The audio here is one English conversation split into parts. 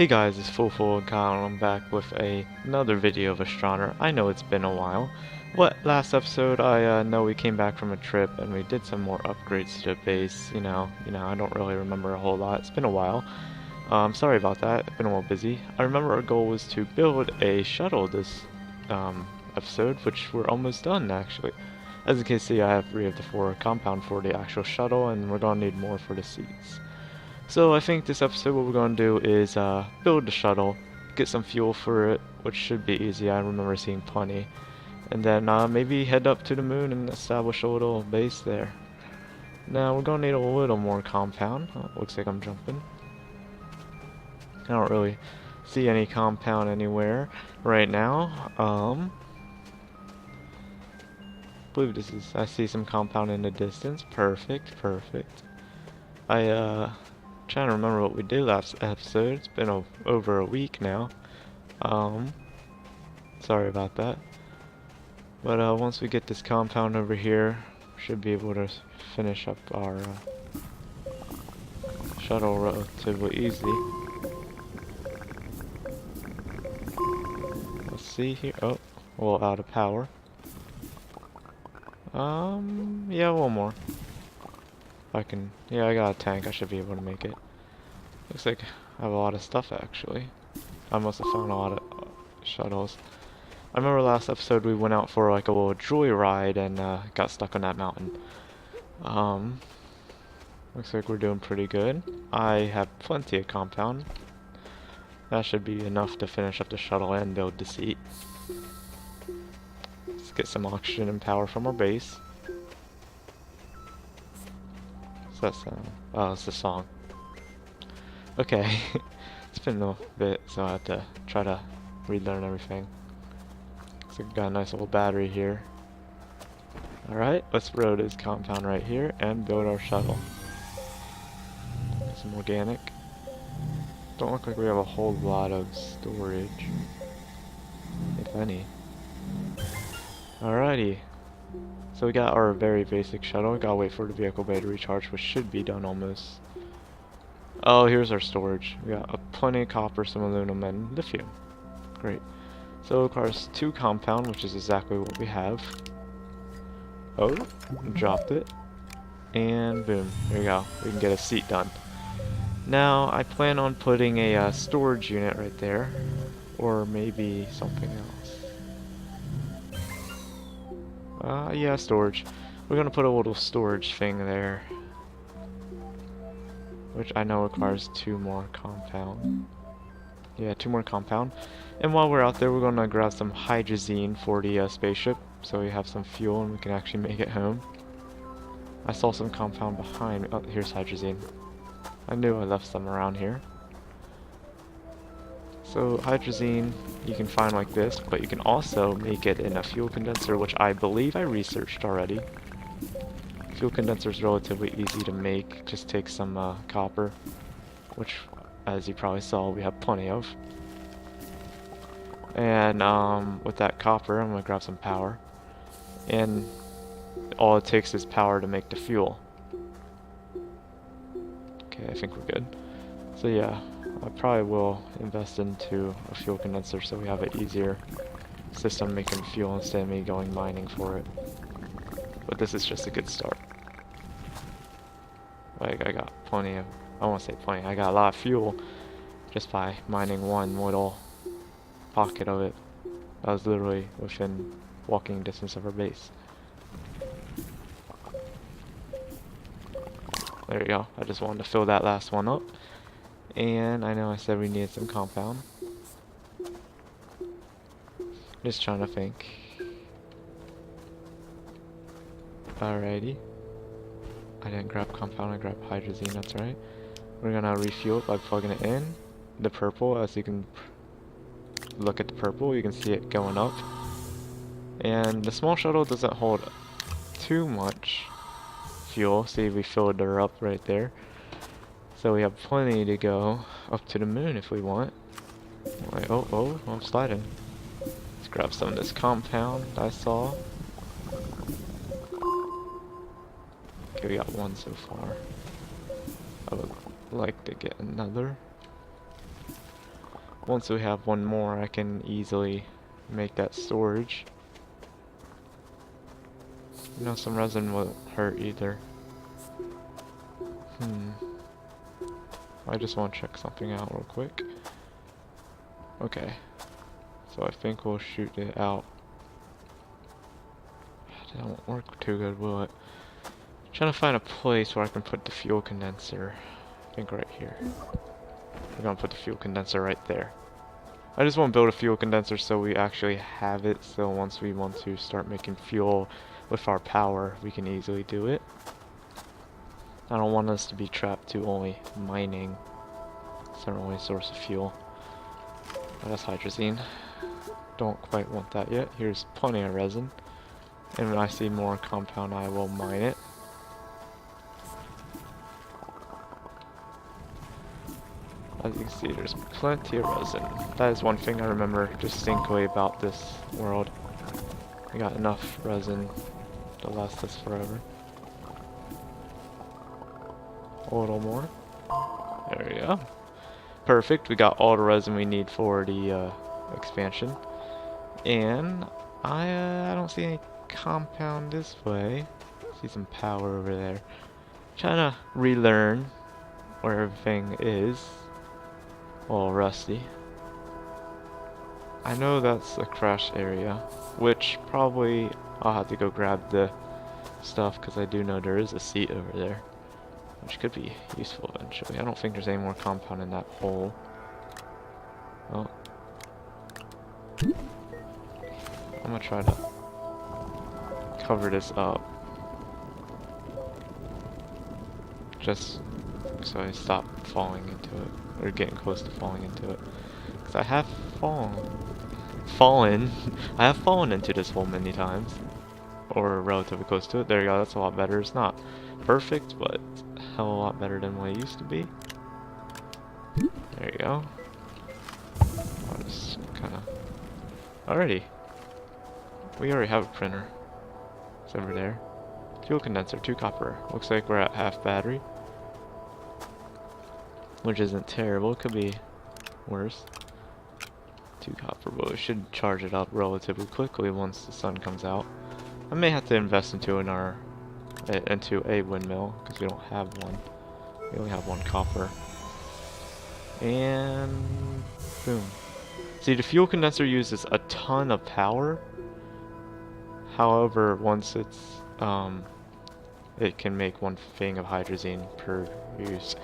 Hey guys, it's Foolful and Kyle, and I'm back with another video of Astroneer. I know it's been a while. Last episode, I know we came back from a trip and we did some more upgrades to the base. I don't really remember a whole lot. It's been a while. Sorry about that. I've been a little busy. I remember our goal was to build a shuttle this episode, which we're almost done actually. As you can see, I have 3 of the 4 compound for the actual shuttle, and we're gonna need more for the seats. So I think this episode what we're going to do is build the shuttle, get some fuel for it, which should be easy. I remember seeing plenty. And then maybe head up to the moon and establish a little base there. Now we're going to need a little more compound. Oh, looks like I'm jumping. I don't really see any compound anywhere right now. I believe I see some compound in the distance. Perfect, perfect. Trying to remember what we did last episode. It's been over a week now. Sorry about that. But once we get this compound over here, we should be able to finish up our shuttle relatively easy. Let's see here. Oh, a little out of power. Yeah, one more. Yeah, I got a tank. I should be able to make it. Looks like I have a lot of stuff actually. I must have found a lot of shuttles. I remember last episode we went out for like a little joyride and got stuck on that mountain. Looks like we're doing pretty good. I have plenty of compound. That should be enough to finish up the shuttle and build the seat. Let's get some oxygen and power from our base. What's that sound? Oh, it's the song. Okay, it's been a bit, so I have to try to relearn everything. Looks like we got a nice little battery here. Alright, let's throw this compound right here and build our shuttle. Some organic. Don't look like we have a whole lot of storage, if any. Alrighty. So we got our very basic shuttle. Gotta wait for the vehicle bay to recharge, which should be done almost. Oh, here's our storage. We got plenty of copper, some aluminum, and lithium. Great. So it requires 2 compound, which is exactly what we have. Oh, dropped it. And boom, there we go. We can get a seat done. Now, I plan on putting a storage unit right there. Or maybe something else. Yeah, storage. We're gonna put a little storage thing there, which I know requires 2 more compound. Yeah, 2 more compound. And while we're out there, we're gonna grab some hydrazine for the spaceship, so we have some fuel and we can actually make it home. I saw some compound behind me. Oh, here's hydrazine. I knew I left some around here. So hydrazine you can find like this, but you can also make it in a fuel condenser, which I believe I researched already. Fuel condenser is relatively easy to make. Just take some copper, which, as you probably saw, we have plenty of. And with that copper, I'm gonna grab some power. And all it takes is power to make the fuel. Okay, I think we're good. So yeah, I probably will invest into a fuel condenser so we have an easier system making fuel instead of me going mining for it. But this is just a good start. Like, I got plenty of, I won't say plenty, I got a lot of fuel just by mining one little pocket of it. That was literally within walking distance of our base. There you go. I just wanted to fill that last one up. And I know I said we needed some compound. Just trying to think. Alrighty. I didn't grab compound, I grabbed hydrazine, that's right. We're gonna refuel it by plugging it in. The purple, as you can look at the purple, you can see it going up. And the small shuttle doesn't hold too much fuel. See, we filled her up right there. So we have plenty to go up to the moon if we want. Like, oh, I'm sliding. Let's grab some of this compound I saw. Okay, we got 1 so far. I would like to get another. once we have one more, I can easily make that storage. You know, some resin won't hurt either. I just want to check something out real quick. Okay. So I think we'll shoot it out. That won't work too good, will it? I'm trying to find a place where I can put the fuel condenser. I think right here. We're gonna put the fuel condenser right there. I just want to build a fuel condenser so we actually have it, so once we want to start making fuel with our power, we can easily do it. I don't want us to be trapped to only mining. It's our only source of fuel. Oh, that's hydrazine. Don't quite want that yet. Here's plenty of resin. And when I see more compound, I will mine it. As you can see, there's plenty of resin. That is one thing I remember distinctly about this world. We got enough resin to last us forever. A little more. There we go. Perfect. We got all the resin we need for the expansion. And I don't see any compound this way. See some power over there. Trying to relearn where everything is. A little rusty. I know that's a crash area, which probably I'll have to go grab the stuff because I do know there is a seat over there, which could be useful eventually. I don't think there's any more compound in that hole. Well, I'm gonna try to cover this up just so I stop falling into it, or getting close to falling into it. Because I have I have fallen into this hole many times, or relatively close to it. There you go, that's a lot better. It's not perfect, but a hell of a lot better than what it used to be. There you go. I'll just kind of... Alrighty. We already have a printer. It's over there. Fuel condenser, 2 copper. Looks like we're at half battery. Which isn't terrible, could be worse. 2 copper, but we should charge it up relatively quickly once the sun comes out. I may have to invest into a windmill, because we don't have one. We only have 1 copper. And boom. See, the fuel condenser uses a ton of power. However, once it's it can make 1 thing of hydrazine per use.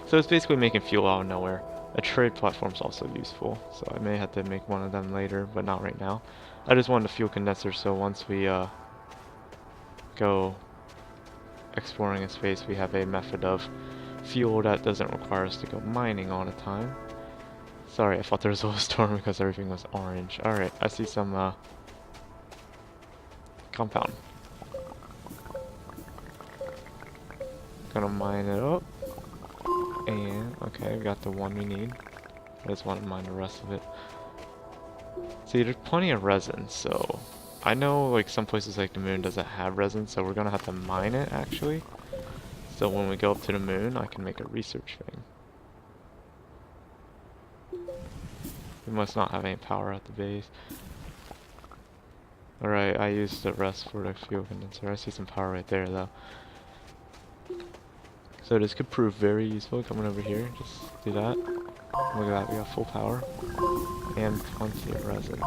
So it's basically making fuel out of nowhere. A trade platform is also useful, so I may have to make one of them later, but not right now. I just wanted a fuel condenser, so once we go exploring in space, we have a method of fuel that doesn't require us to go mining all the time. Sorry, I thought there was a little storm because everything was orange. Alright, I see some compound. Gonna mine it up. And, okay, we got the one we need. I just want to mine the rest of it. See, there's plenty of resin, so... I know, like, some places like the moon doesn't have resin, so we're gonna have to mine it, actually. So when we go up to the moon, I can make a research thing. We must not have any power at the base. Alright, I used the rest for the fuel condenser. I see some power right there, though. So this could prove very useful. Coming over here, just do that. Look at that, we got full power. And plenty of resin.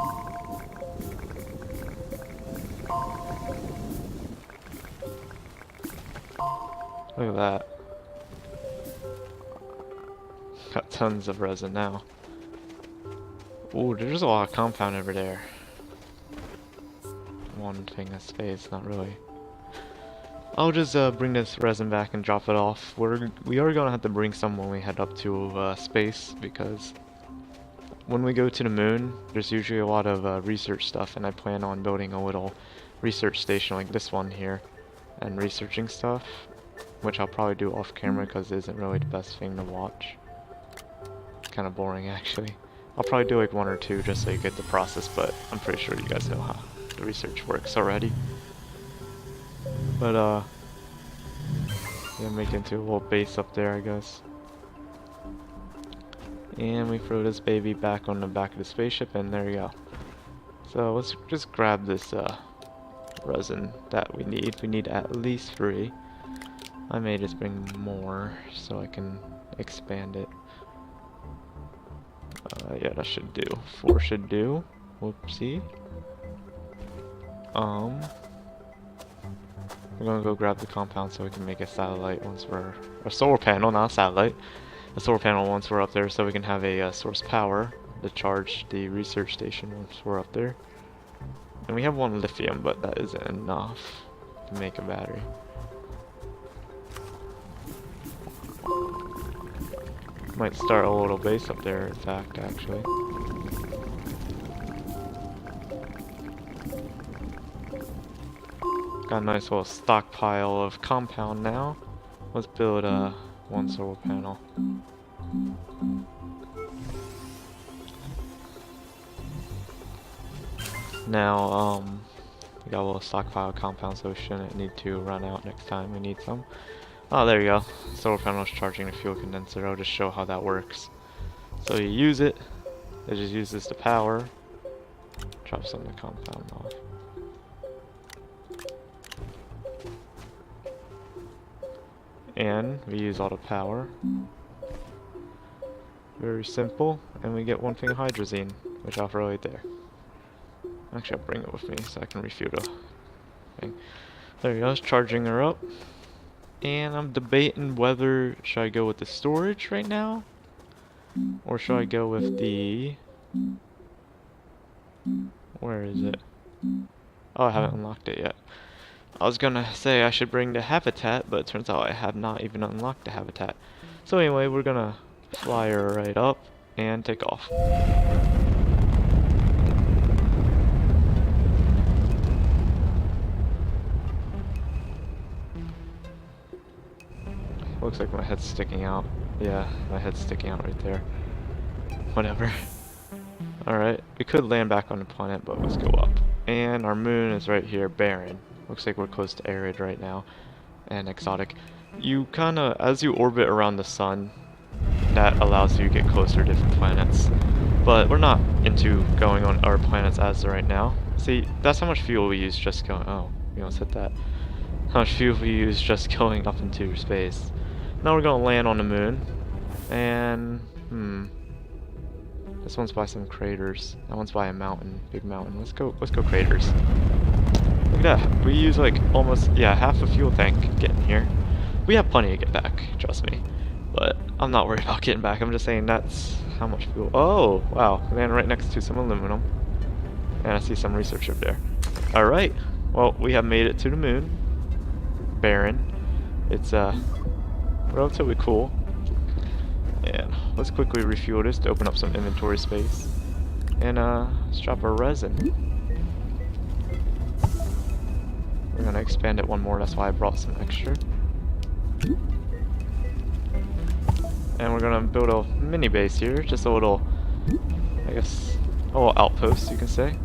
Look at that. Got tons of resin now. Ooh, there's a lot of compound over there. One thing of space, not really. I'll just bring this resin back and drop it off. We are gonna have to bring some when we head up to space, because when we go to the moon, there's usually a lot of research stuff, and I plan on building a little research station like this one here, and researching stuff, which I'll probably do off camera because it isn't really the best thing to watch. It's kind of boring, actually. I'll probably do like 1 or 2 just so you get the process, but I'm pretty sure you guys know how the research works already. But yeah, make it into a little base up there, I guess. And we throw this baby back on the back of the spaceship, and there you go. So let's just grab this resin that we need. We need at least 3. I may just bring more so I can expand it. Yeah, that should do. 4 should do. Whoopsie. We're gonna go grab the compound so we can make a satellite once we're... a solar panel, not a satellite. A solar panel once we're up there so we can have a source power to charge the research station once we're up there. And we have 1 lithium, but that isn't enough to make a battery. Might start a little base up there, in fact, actually. Got a nice little stockpile of compound now. Let's build 1 solar panel. Now, we got a little stockpile of compound, so we shouldn't need to run out next time we need some. Oh, there you go. Solar panel's charging the fuel condenser. I'll just show how that works. So you use it. It just uses the power. Drop some of the compound off. And we use all the power. Very simple. And we get 1 thing of hydrazine, which I'll throw right there. Actually, I'll bring it with me so I can refuel the thing. There you go. It's charging her up. And I'm debating whether should I go with the storage right now, or should I go with the... where is it? Oh, I haven't unlocked it yet. I was gonna say I should bring the habitat, but it turns out I have not even unlocked the habitat. So anyway, we're gonna fly her right up and take off. Looks like my head's sticking out. Yeah, my head's sticking out right there. Whatever. Alright, we could land back on the planet, but let's go up. And our moon is right here, barren. Looks like we're close to arid right now. And exotic. You kinda, as you orbit around the sun, that allows you to get closer to different planets. But we're not into going on our planets as of right now. See, that's how much fuel we use just going... oh, we almost hit that. How much fuel we use just going up into space. Now we're gonna land on the moon, and this one's by some craters. That one's by a mountain, big mountain. Let's go craters. Look at that. We use like almost half a fuel tank getting here. We have plenty to get back, trust me. But I'm not worried about getting back. I'm just saying that's how much fuel. Oh wow, we land right next to some aluminum, and I see some research up there. All right. Well, we have made it to the moon. Barren. It's relatively cool. And let's quickly refuel this to open up some inventory space. And let's drop our resin. We're gonna expand it 1 more, that's why I brought some extra. And we're gonna build a mini base here, just a little, I guess, a little outpost you can say.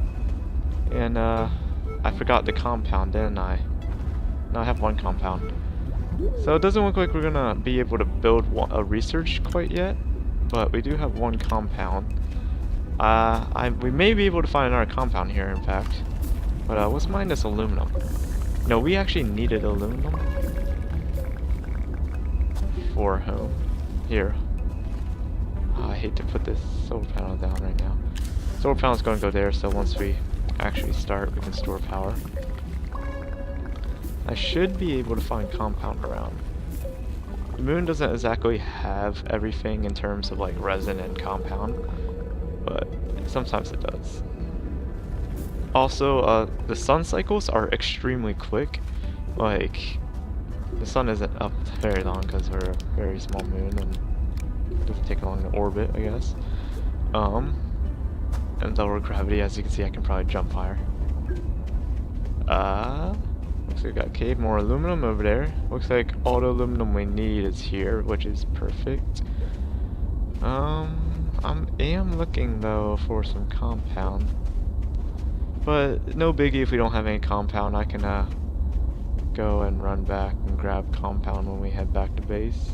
And I forgot the compound, didn't I? No, I have 1 compound. So it doesn't look like we're gonna be able to build a research quite yet, but we do have 1 compound. We may be able to find another compound here, in fact. But let's mine this aluminum. No, we actually needed aluminum for home. Here. I hate to put this solar panel down right now. Solar panel's gonna go there, so once we actually start, we can store power. I should be able to find compound around. The moon doesn't exactly have everything in terms of like resin and compound, but sometimes it does. Also, the sun cycles are extremely quick. Like, the sun isn't up very long because we're a very small moon and it doesn't take long to orbit, I guess. And lower gravity, as you can see, I can probably jump higher. Looks like we got a cave, more aluminum over there. Looks like all the aluminum we need is here, which is perfect. I am looking though for some compound. But no biggie if we don't have any compound. I can go and run back and grab compound when we head back to base.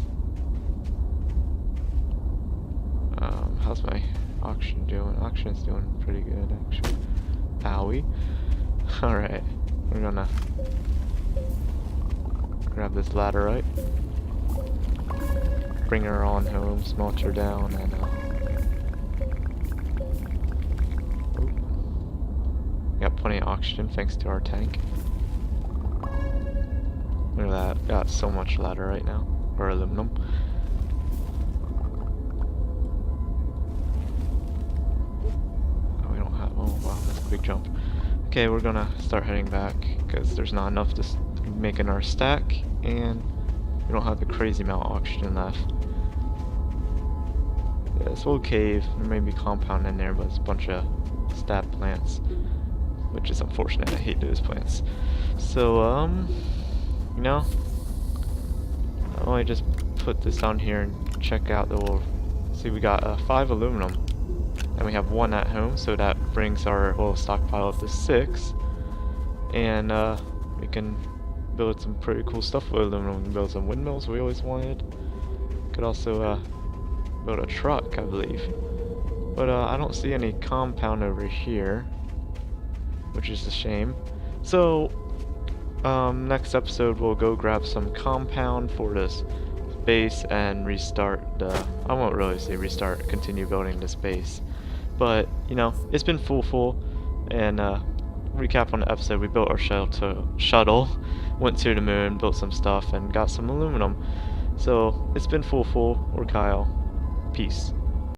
How's my oxygen doing? Oxygen's doing pretty good, actually. Owie. Alright, we're gonna grab this laterite, bring her on home, smelt her down, and got plenty of oxygen thanks to our tank. Look at that, got so much laterite now, or aluminum. Oh, we don't have, oh wow, that's a big jump. Okay, we're gonna start heading back, because there's not enough to make in our stack, and we don't have the crazy amount of oxygen left. Yeah, this little cave, there may be compound in there, but it's a bunch of stab plants, which is unfortunate. I hate those plants. So, you know, I only just put this on here and check out the little, see we got 5 aluminum, and we have 1 at home, so that brings our little stockpile up to 6, and we can build some pretty cool stuff with aluminum. We can build some windmills we always wanted. Could also build a truck, I believe. But I don't see any compound over here, which is a shame. So next episode we'll go grab some compound for this base and restart the, I won't really say restart, continue building this base. But, you know, it's been Foolful, and recap on the episode, we built our shuttle, went to the moon, built some stuff, and got some aluminum. So, it's been Foolful, or Kyle. Peace.